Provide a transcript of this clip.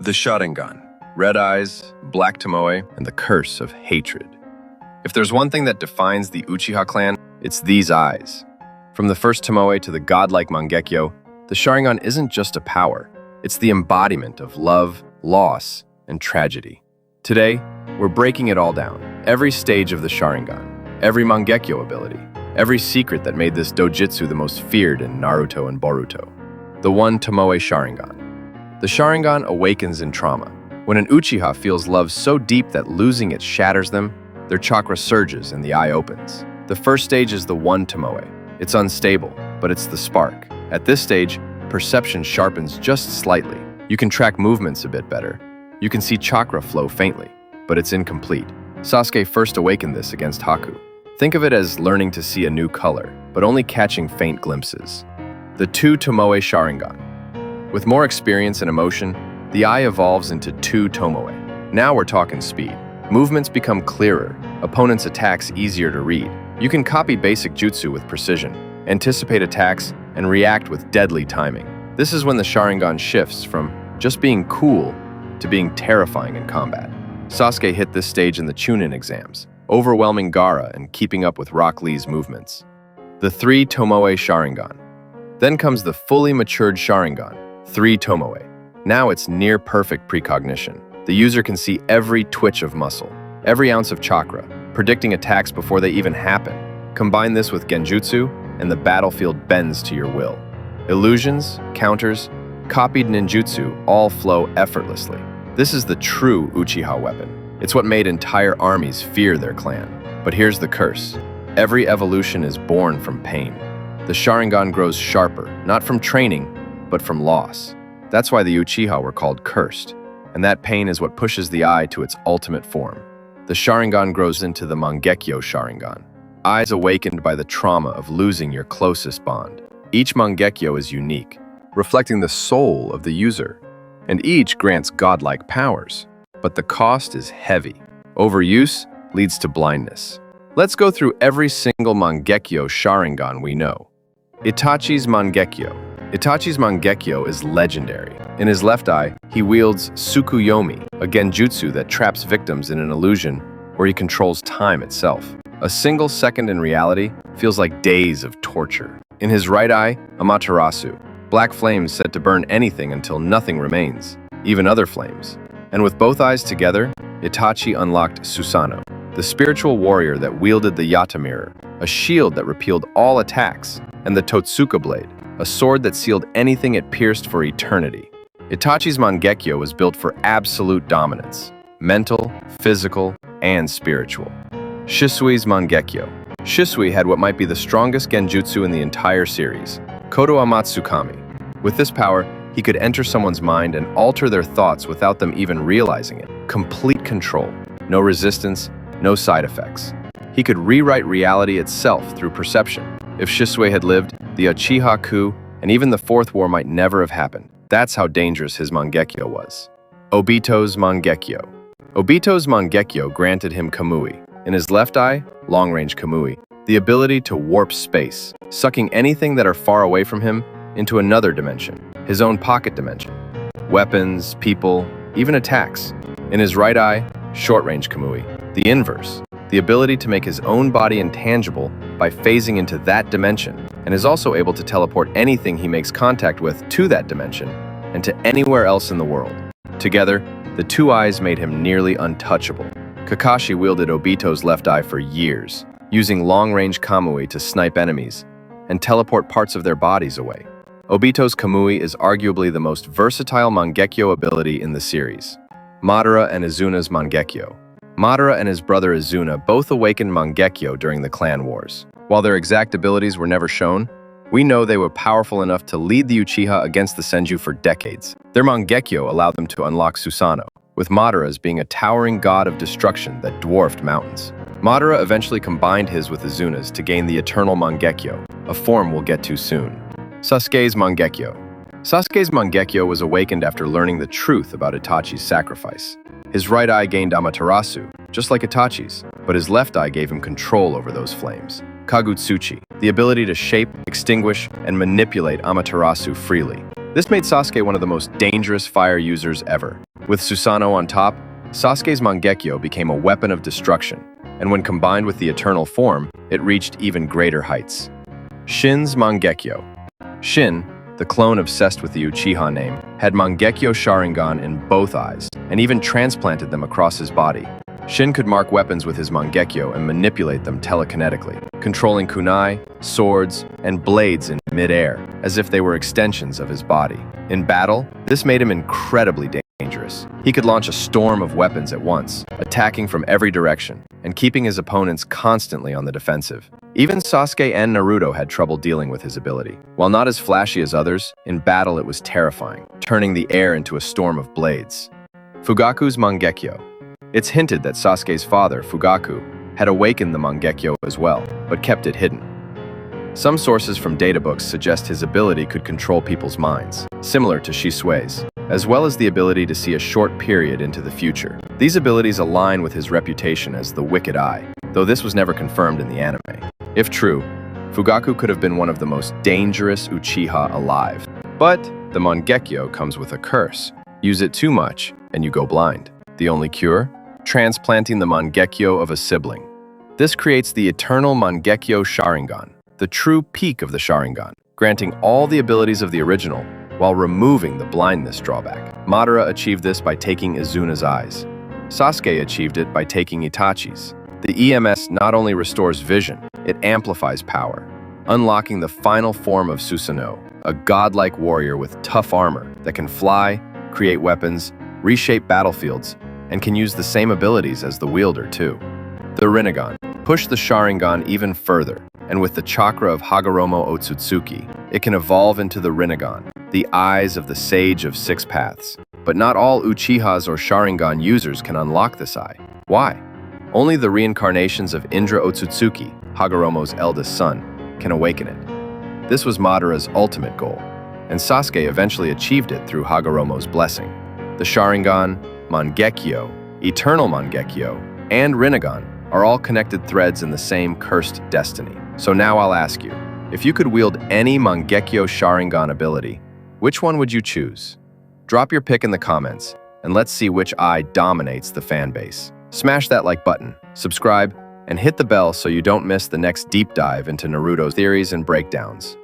The Sharingan, red eyes, black tomoe, and the curse of hatred. If there's one thing that defines the Uchiha clan, it's these eyes. From the first tomoe to the godlike Mangekyo, the Sharingan isn't just a power, it's the embodiment of love, loss, and tragedy. Today, we're breaking it all down. Every stage of the Sharingan, every Mangekyo ability, every secret that made this dojutsu the most feared in Naruto and Boruto. The one tomoe Sharingan. The Sharingan awakens in trauma. When an Uchiha feels love so deep that losing it shatters them, their chakra surges and the eye opens. The first stage is the one tomoe. It's unstable, but it's the spark. At this stage, perception sharpens just slightly. You can track movements a bit better. You can see chakra flow faintly, but it's incomplete. Sasuke first awakened this against Haku. Think of it as learning to see a new color, but only catching faint glimpses. The two tomoe Sharingan. With more experience and emotion, the eye evolves into two tomoe. Now we're talking speed. Movements become clearer, opponents' attacks easier to read. You can copy basic jutsu with precision, anticipate attacks, and react with deadly timing. This is when the Sharingan shifts from just being cool to being terrifying in combat. Sasuke hit this stage in the Chunin exams, overwhelming Gaara and keeping up with Rock Lee's movements. The three tomoe Sharingan. Then comes the fully matured Sharingan, three tomoe. Now it's near-perfect precognition. The user can see every twitch of muscle, every ounce of chakra, predicting attacks before they even happen. Combine this with genjutsu, and the battlefield bends to your will. Illusions, counters, copied ninjutsu all flow effortlessly. This is the true Uchiha weapon. It's what made entire armies fear their clan. But here's the curse. Every evolution is born from pain. The Sharingan grows sharper, not from training, but from loss. That's why the Uchiha were called cursed, and that pain is what pushes the eye to its ultimate form. The Sharingan grows into the Mangekyo Sharingan, eyes awakened by the trauma of losing your closest bond. Each Mangekyo is unique, reflecting the soul of the user, and each grants godlike powers. But the cost is heavy. Overuse leads to blindness. Let's go through every single Mangekyo Sharingan we know. Itachi's Mangekyo. Itachi's Mangekyo is legendary. In his left eye, he wields Tsukuyomi, a genjutsu that traps victims in an illusion where he controls time itself. A single second in reality feels like days of torture. In his right eye, Amaterasu, black flames set to burn anything until nothing remains, even other flames. And with both eyes together, Itachi unlocked Susanoo, the spiritual warrior that wielded the Yata mirror, a shield that repelled all attacks, and the Totsuka blade, a sword that sealed anything it pierced for eternity. Itachi's Mangekyo was built for absolute dominance, mental, physical, and spiritual. Shisui's Mangekyo. Shisui had what might be the strongest genjutsu in the entire series, Kotoamatsukami. With this power, he could enter someone's mind and alter their thoughts without them even realizing it. Complete control, no resistance, no side effects. He could rewrite reality itself through perception. If Shisui had lived, the Uchiha coup and even the Fourth War might never have happened. That's how dangerous his Mangekyo was. Obito's Mangekyo. Obito's Mangekyo granted him Kamui. In his left eye, long-range Kamui, the ability to warp space, sucking anything that are far away from him into another dimension, his own pocket dimension. Weapons, people, even attacks. In his right eye, short-range Kamui, the inverse, the ability to make his own body intangible by phasing into that dimension, and is also able to teleport anything he makes contact with to that dimension and to anywhere else in the world. Together, the two eyes made him nearly untouchable. Kakashi wielded Obito's left eye for years, using long-range Kamui to snipe enemies and teleport parts of their bodies away. Obito's Kamui is arguably the most versatile Mangekyo ability in the series. Madara and Izuna's Mangekyo. Madara and his brother Izuna both awakened Mangekyo during the clan wars. While their exact abilities were never shown, we know they were powerful enough to lead the Uchiha against the Senju for decades. Their Mangekyo allowed them to unlock Susanoo, with Madara as being a towering god of destruction that dwarfed mountains. Madara eventually combined his with Izuna's to gain the eternal Mangekyo, a form we'll get to soon. Sasuke's Mangekyo. Sasuke's Mangekyo was awakened after learning the truth about Itachi's sacrifice. His right eye gained Amaterasu, just like Itachi's, but his left eye gave him control over those flames. Kagutsuchi, the ability to shape, extinguish, and manipulate Amaterasu freely. This made Sasuke one of the most dangerous fire users ever. With Susanoo on top, Sasuke's Mangekyo became a weapon of destruction, and when combined with the eternal form, it reached even greater heights. Shin's Mangekyo. Shin, the clone obsessed with the Uchiha name, had Mangekyo Sharingan in both eyes, and even transplanted them across his body. Shin could mark weapons with his Mangekyo and manipulate them telekinetically, controlling kunai, swords, and blades in mid-air, as if they were extensions of his body. In battle, this made him incredibly dangerous. He could launch a storm of weapons at once, attacking from every direction, and keeping his opponents constantly on the defensive. Even Sasuke and Naruto had trouble dealing with his ability. While not as flashy as others, in battle it was terrifying, turning the air into a storm of blades. Fugaku's Mangekyo. It's hinted that Sasuke's father, Fugaku, had awakened the Mangekyo as well, but kept it hidden. Some sources from databooks suggest his ability could control people's minds, similar to Shisui's, as well as the ability to see a short period into the future. These abilities align with his reputation as the Wicked Eye, though this was never confirmed in the anime. If true, Fugaku could have been one of the most dangerous Uchiha alive. But the Mangekyo comes with a curse. Use it too much, and you go blind. The only cure? Transplanting the Mangekyo of a sibling. This creates the eternal Mangekyo Sharingan, the true peak of the Sharingan, granting all the abilities of the original while removing the blindness drawback. Madara achieved this by taking Izuna's eyes. Sasuke achieved it by taking Itachi's. The EMS not only restores vision, it amplifies power, unlocking the final form of Susanoo, a godlike warrior with tough armor that can fly, create weapons, reshape battlefields, and can use the same abilities as the wielder too. The Rinnegan pushed the Sharingan even further, and with the chakra of Hagoromo Otsutsuki, it can evolve into the Rinnegan, the eyes of the Sage of Six Paths. But not all Uchihas or Sharingan users can unlock this eye. Why? Only the reincarnations of Indra Otsutsuki, Hagoromo's eldest son, can awaken it. This was Madara's ultimate goal, and Sasuke eventually achieved it through Hagoromo's blessing. The Sharingan, Mangekyo, Eternal Mangekyo, and Rinnegan are all connected threads in the same cursed destiny. So now I'll ask you, if you could wield any Mangekyo Sharingan ability, which one would you choose? Drop your pick in the comments, and let's see which eye dominates the fan base. Smash that like button, subscribe, and hit the bell so you don't miss the next deep dive into Naruto's theories and breakdowns.